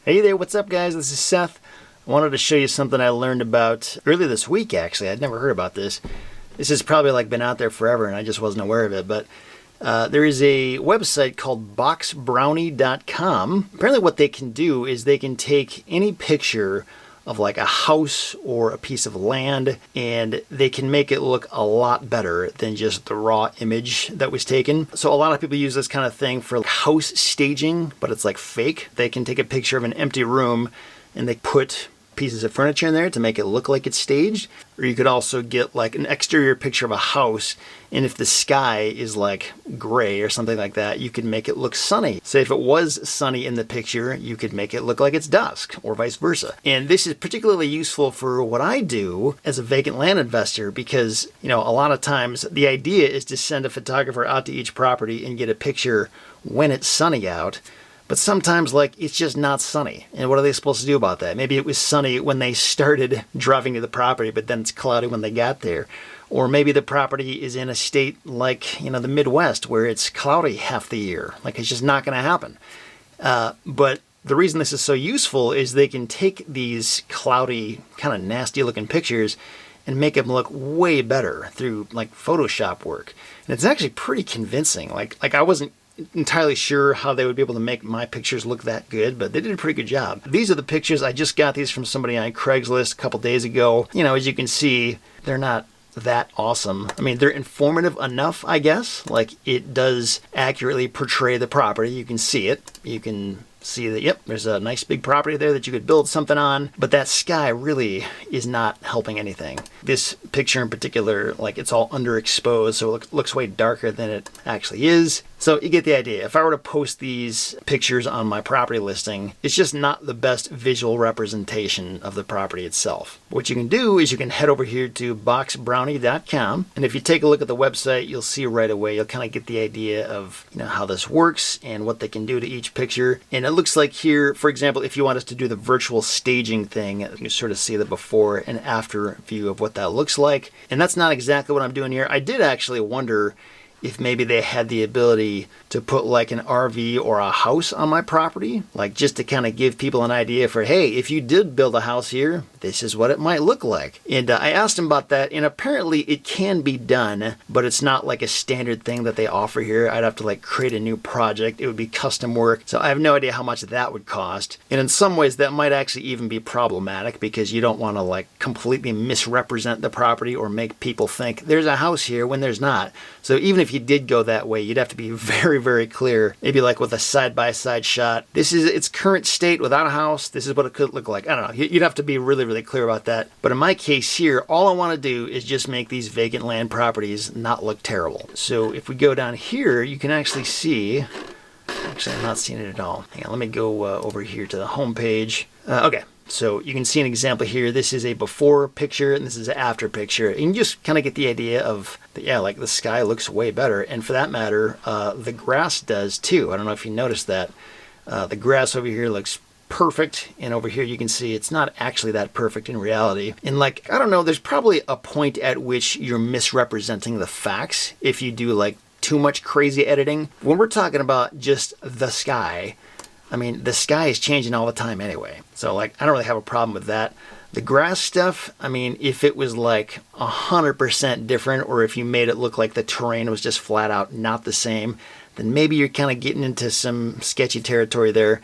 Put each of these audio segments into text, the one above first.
Hey there, what's up guys? This is Seth. I wanted to show you something I learned about earlier this week actually. I'd never heard about this. This has probably been out there forever and I just wasn't aware of it, but there is a website called BoxBrownie.com. Apparently what they can do is they can take any picture of like a house or a piece of land and they can make it look a lot better than just the raw image that was taken. So a lot of people use this kind of thing for house staging, but it's like fake. They can take a picture of an empty room and they put pieces of furniture in there to make it look like it's staged. Or you could also get like an exterior picture of a house, and if the sky is like gray or something like that, you could make it look sunny. Say if it was sunny in the picture, you could make it look like it's dusk or vice versa. And this is particularly useful for what I do as a vacant land investor because, you know, a lot of times the idea is to send a photographer out to each property and get a picture when it's sunny out. But sometimes, like, it's just not sunny. And what are they supposed to do about that? Maybe it was sunny when they started driving to the property, but then it's cloudy when they got there. Or maybe the property is in a state like, you know, the Midwest where it's cloudy half the year. Like, it's just not going to happen. But the reason this is so useful is they can take these cloudy, kind of nasty looking pictures and make them look way better through, like, Photoshop work. And it's actually pretty convincing. Like I wasn't entirely sure how they would be able to make my pictures look that good, but they did a pretty good job. These are the pictures. I just got these from somebody on Craigslist a couple days ago. You know, as you can see, they're not that awesome. I mean, they're informative enough, I guess. Like, it does accurately portray the property. You can see it. You can see that, yep, there's a nice big property there that you could build something on, but that sky really is not helping anything. This picture in particular, like, it's all underexposed, so it looks way darker than it actually is. So you get the idea. If I were to post these pictures on my property listing, it's just not the best visual representation of the property itself. What you can do is you can head over here to BoxBrownie.com, and if you take a look at the website, you'll see right away, you'll kind of get the idea of, you know, how this works and what they can do to each picture. And it looks like here, for example, if you want us to do the virtual staging thing, you can sort of see the before and after view of what that looks like. And that's not exactly what I'm doing here. I did actually wonder if maybe they had the ability to put like an RV or a house on my property, like just to kind of give people an idea for, hey, if you did build a house here, this is what it might look like. And I asked them about that, and apparently it can be done, but it's not like a standard thing that they offer here. I'd have to like create a new project. It would be custom work. So I have no idea how much that would cost. And in some ways that might actually even be problematic because you don't want to like completely misrepresent the property or make people think there's a house here when there's not. So even if you did go that way, you'd have to be very, very clear. Maybe like with a side-by-side shot. This is its current state without a house. This is what it could look like. I don't know. You'd have to be really, really clear about that. But in my case here, all I want to do is just make these vacant land properties not look terrible. So if we go down here, you can actually see, actually I'm not seeing it at all. Hang on, let me go over here to the home page. Okay. So you can see an example here. This is a before picture and this is an after picture. And you just kind of get the idea of, yeah, like the sky looks way better. And for that matter, the grass does too. I don't know if you noticed that. The grass over here looks perfect. And over here you can see it's not actually that perfect in reality. And like, I don't know, there's probably a point at which you're misrepresenting the facts if you do like too much crazy editing. When we're talking about just the sky, I mean, the sky is changing all the time anyway. So like, I don't really have a problem with that. The grass stuff, I mean, if it was like 100% different, or if you made it look like the terrain was just flat out not the same, then maybe you're kind of getting into some sketchy territory there.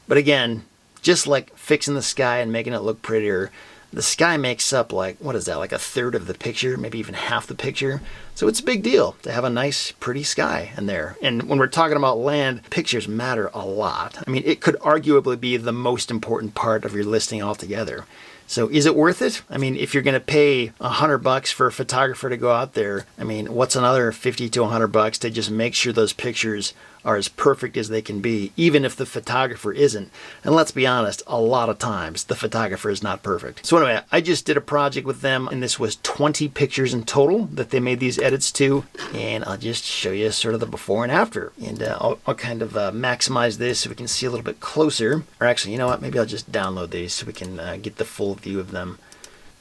But again, just like fixing the sky and making it look prettier, the sky makes up like, what is that, like a third of the picture, maybe even half the picture. So it's a big deal to have a nice, pretty sky in there. And when we're talking about land, pictures matter a lot. I mean, it could arguably be the most important part of your listing altogether. So is it worth it? I mean, if you're going to pay $100 for a photographer to go out there, I mean, what's another 50 to $100 to just make sure those pictures are as perfect as they can be, even if the photographer isn't? And let's be honest, a lot of times the photographer is not perfect. So anyway, I just did a project with them, and this was 20 pictures in total that they made these edits to. And I'll just show you sort of the before and after. And I'll kind of maximize this so we can see a little bit closer. Or actually, you know what? Maybe I'll just download these so we can get the full view of them.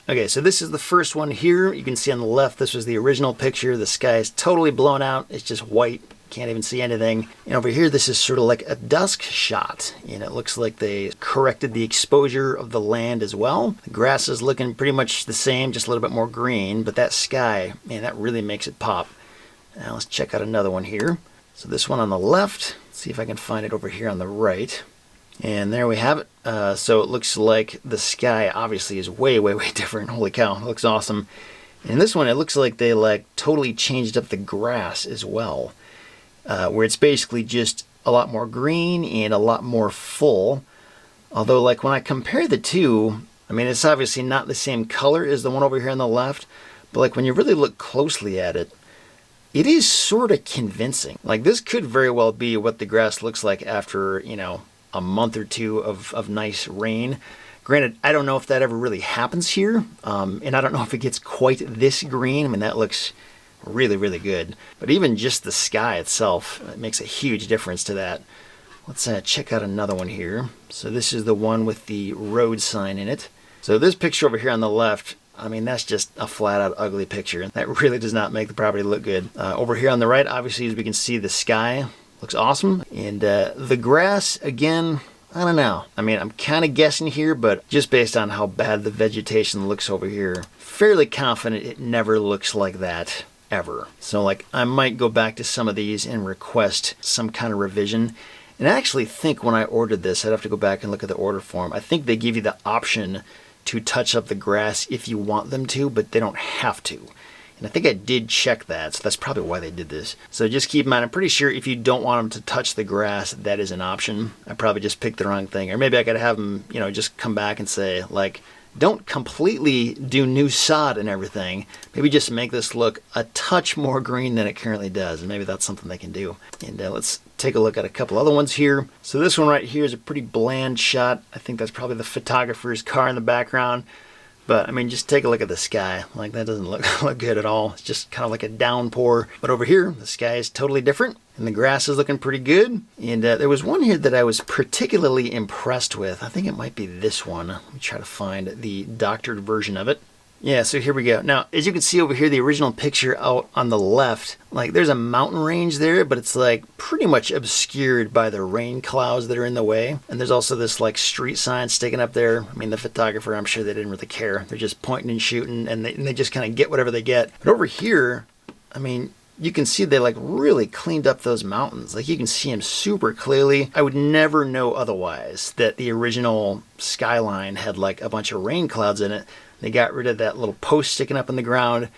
Okay, so this is the first one here. You can see on the left, this was the original picture. The sky is totally blown out. It's just white. can't even see anything. And over here, this is sort of like a dusk shot, and it looks like they corrected the exposure of the land as well. The grass is looking pretty much the same, just a little bit more green, but that sky, man, that really makes it pop. Now let's check out another one here. So this one on the left, let's see if I can find it over here on the right. And there we have it. So it looks like the sky obviously is way, way, way different. Holy cow, it looks awesome. And this one, it looks like they like totally changed up the grass as well, where it's basically just a lot more green and a lot more full. Although like when I compare the two, I mean, it's obviously not the same color as the one over here on the left, but like when you really look closely at it, it is sort of convincing. Like this could very well be what the grass looks like after, you know, a month or two of nice rain. Granted, I don't know if that ever really happens here, and I don't know if it gets quite this green. I mean, that looks really, really good. But even just the sky itself, it makes a huge difference to that. Let's check out another one here. So this is the one with the road sign in it. So this picture over here on the left, I mean, that's just a flat out ugly picture. That really does not make the property look good. Over here on the right, obviously, as we can see, the sky looks awesome. And the grass, again, I don't know. I mean, I'm kind of guessing here, but just based on how bad the vegetation looks over here, fairly confident it never looks like that ever. So like, I might go back to some of these and request some kind of revision. And I actually think when I ordered this, I'd have to go back and look at the order form. I think they give you the option to touch up the grass if you want them to, but they don't have to. And I think I did check that, so that's probably why they did this. So just keep in mind, I'm pretty sure if you don't want them to touch the grass, that is an option. I probably just picked the wrong thing. Or maybe I could have them, you know, just come back and say, like, don't completely do new sod and everything. Maybe just make this look a touch more green than it currently does. And maybe that's something they can do. And let's take a look at a couple other ones here. So this one right here is a pretty bland shot. I think that's probably the photographer's car in the background. But I mean, just take a look at the sky. Like that doesn't look good at all. It's just kind of like a downpour. But over here, the sky is totally different. And the grass is looking pretty good. And there was one here that I was particularly impressed with. I think it might be this one. Let me try to find the doctored version of it. Yeah, so here we go. Now, as you can see over here, the original picture out on the left, like there's a mountain range there, but it's like pretty much obscured by the rain clouds that are in the way. And there's also this like street sign sticking up there. I mean, the photographer, I'm sure they didn't really care. They're just pointing and shooting, and they just kind of get whatever they get. But over here, I mean, you can see they like really cleaned up those mountains. Like you can see them super clearly. I would never know otherwise that the original skyline had like a bunch of rain clouds in it. They got rid of that little post sticking up in the ground.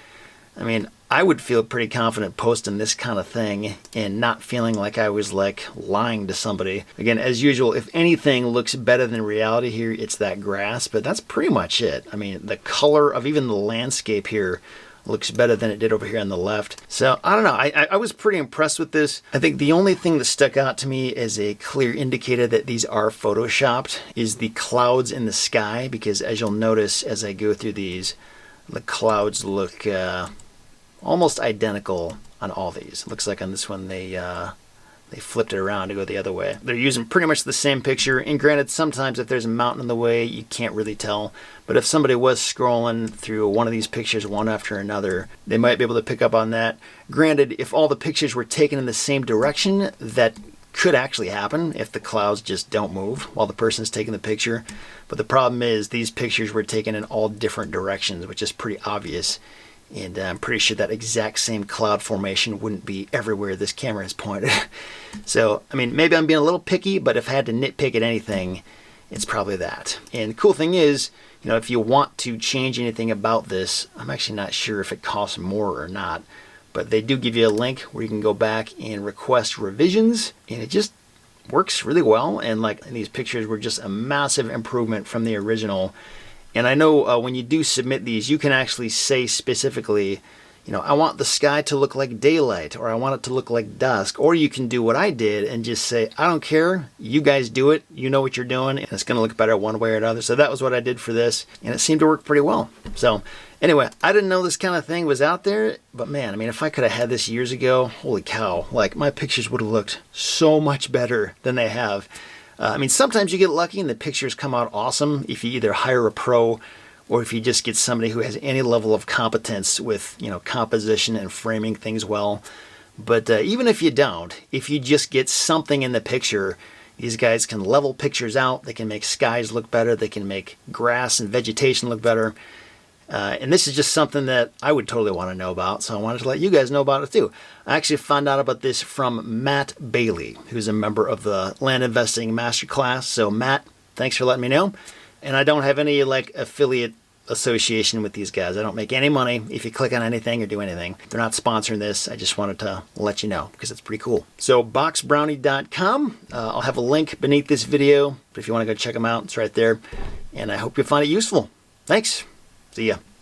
I mean, I would feel pretty confident posting this kind of thing and not feeling like I was like lying to somebody. Again, as usual, if anything looks better than reality here, it's that grass, but that's pretty much it. I mean, the color of even the landscape here looks better than it did over here on the left. So I don't know, I was pretty impressed with this. I think the only thing that stuck out to me as a clear indicator that these are photoshopped is the clouds in the sky, because as you'll notice as I go through these, the clouds look almost identical on all these. It looks like on this one they flipped it around to go the other way. They're using pretty much the same picture, and granted, sometimes if there's a mountain in the way, you can't really tell. But if somebody was scrolling through one of these pictures one after another, they might be able to pick up on that. Granted, if all the pictures were taken in the same direction, that could actually happen if the clouds just don't move while the person's taking the picture. But the problem is these pictures were taken in all different directions, which is pretty obvious. And I'm pretty sure that exact same cloud formation wouldn't be everywhere this camera is pointed. So, I mean, maybe I'm being a little picky, but if I had to nitpick at anything, it's probably that. And the cool thing is, you know, if you want to change anything about this, I'm actually not sure if it costs more or not, but they do give you a link where you can go back and request revisions, and it just works really well. And like these pictures were just a massive improvement from the original. And I know when you do submit these, you can actually say specifically, you know, I want the sky to look like daylight, or I want it to look like dusk. Or you can do what I did and just say, I don't care, you guys do it, you know what you're doing, and it's going to look better one way or another. So that was what I did for this, and it seemed to work pretty well. So anyway, I didn't know this kind of thing was out there, but man, I mean, if I could have had this years ago, holy cow, like my pictures would have looked so much better than they have. I mean, sometimes you get lucky and the pictures come out awesome if you either hire a pro or if you just get somebody who has any level of competence with, you know, composition and framing things well. But even if you don't, if you just get something in the picture, these guys can level pictures out. They can make skies look better. They can make grass and vegetation look better. And this is just something that I would totally want to know about, so I wanted to let you guys know about it too. I actually found out about this from Matt Bailey, who's a member of the Land Investing Masterclass. So Matt, thanks for letting me know. And I don't have any like affiliate association with these guys. I don't make any money if you click on anything or do anything. They're not sponsoring this. I just wanted to let you know because it's pretty cool. So BoxBrownie.com. I'll have a link beneath this video, but if you want to go check them out, it's right there. And I hope you find it useful. Thanks. See ya.